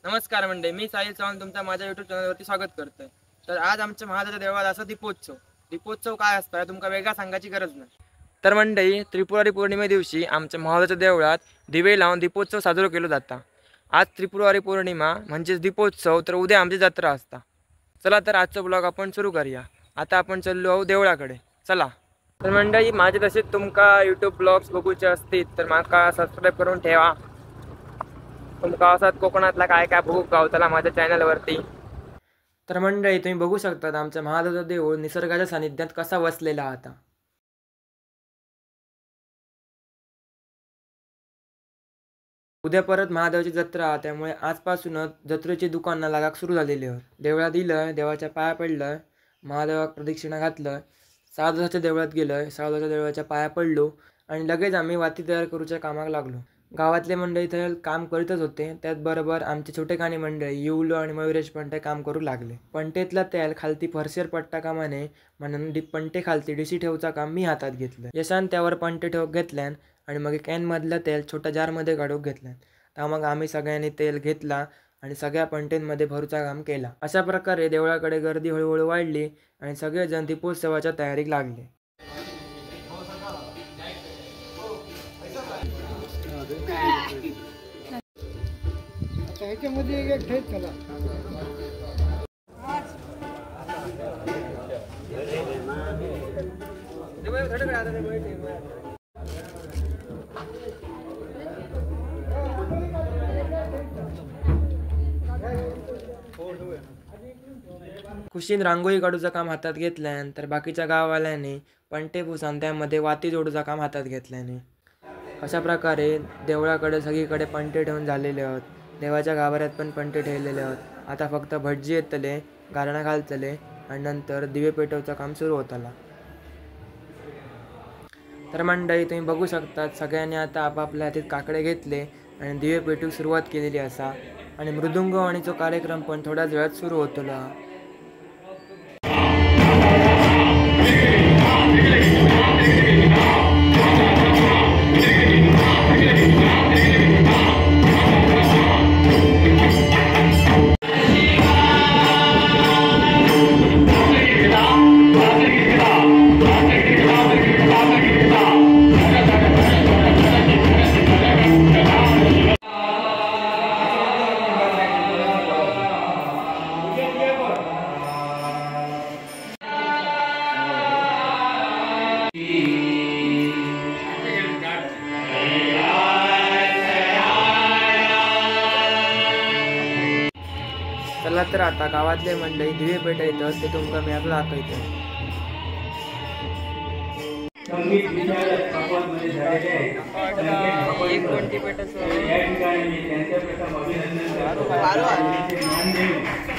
नमस्कार मंडळी, मी साहिल चव्हाण तुमचा माझ्या यूट्यूब चॅनलवरती स्वागत करतोय। तर आज आमच्या महादेवाच्या देवळात असा दीपोत्सव काय असतं तुमका वेगळा सांगायची गरज नाही। तर मंडळी, त्रिपुरारी पौर्णिमे दिवशी आमच्या महादेवाच्या देवळात दिवे लावून दीपोत्सव साजरा केला जाता। आज त्रिपुरारी पौर्णिमा म्हणजेच दीपोत्सव, तर उद्या आमची जत्रा असता। चला तर आजचा ब्लॉग आपण सुरू करूया। आता आपण चाललो आहोत देवळाकडे, चला। तर मंडळी, माझे तसेच तुमका यूट्यूब ब्लॉग्स बघूचे असतील तर माका सबस्क्राईब करून ठेवा। तुमका असाच कोकणातला काय काय बघू गावताला माझ्या चॅनलवरती। तर मंडळी, तुम्ही बघू शकतात आमच्या महादेवाचा देऊळ निसर्गाच्या सानिध्यात कसा वसलेला आता। उद्या परत महादेवाची जत्रा, त्यामुळे आजपासूनच जत्रेची दुकानं लागाक सुरू झालेली आहेत। देवळात दिलं, देवाच्या पाया पडलं, महादेवाक प्रदक्षिणा घातलं, सावदाच्या देवळात गेलं, सावदाच्या देवळाच्या पाया पडलो आणि लगेच आम्ही वाती तयार करूच्या कामाक लागलो। गावातले मंडळी तर काम करीतच होते, त्याचबरोबर आमचे छोटेखानी मंडळी युवलो आणि मयुरेश पण ते काम करू लागले। पंटेतला तेल खालती फरशेर पट्टा कामा नये म्हणून पंटे खालती डिशी ठेवचा काम मी हातात घेतलं। यशान त्यावर पंटे ठेवूक घेतल्यान आणि मग कॅन मधलं तेल छोट्या जारमध्ये काढूक घेतल्यान। तर मग आम्ही सगळ्यांनी तेल घेतला आणि सगळ्या पंटेंमध्ये भरूचा काम केला। अशा प्रकारे देवळाकडे गर्दी हळूहळू वाढली आणि सगळेजण दीपोत्सवाच्या तयारीक लागले। खुशीन रांगोळी काढूचं काम हातात घेतल्यानंतर बाकीच्या गाववाल्यांनी पंटे पुसान त्यामध्ये वाती जोडूचं काम हातात घेतल्याने। अशा प्रकारे देवळाकडे सगळीकडे पंटे ठेवून झालेले आहेत। देवाच्या गाभाऱ्यात पण पंटे ठेवलेले आहेत। आता फक्त भटजी येतले, गारणा घालतले आणि नंतर दिवे पेटवचं काम सुरू होतला। तर मंडळी, तुम्ही बघू शकतात सगळ्यांनी आता आपापल्या हातात काकडे घेतले आणि दिवे पेटूक सुरुवात केलेली असा आणि मृदुंगवाणीचा कार्यक्रम पण थोड्याच वेळात सुरू होतला। चला तर आता गावातले मंडळी दिवे पेटवतात ते तुमका मी आता दाखवतो। संगीत विशारद कापडमध्ये झालेले एक कोणती पेटस या ठिकाणी त्यांच्या प्रथम अभिनंदन करतो।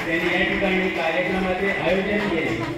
त्यांनी या ठिकाणी कार्यक्रमाचे आयोजन केले।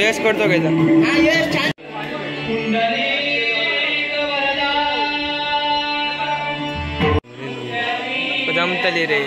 यश करतो काय जमतली रे।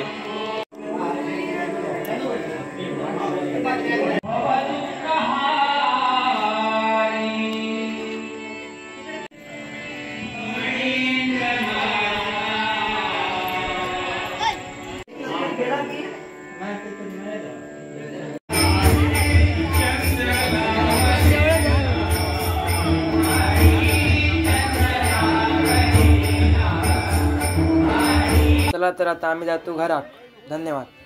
चला तर आता आम्ही जातो घरात। धन्यवाद।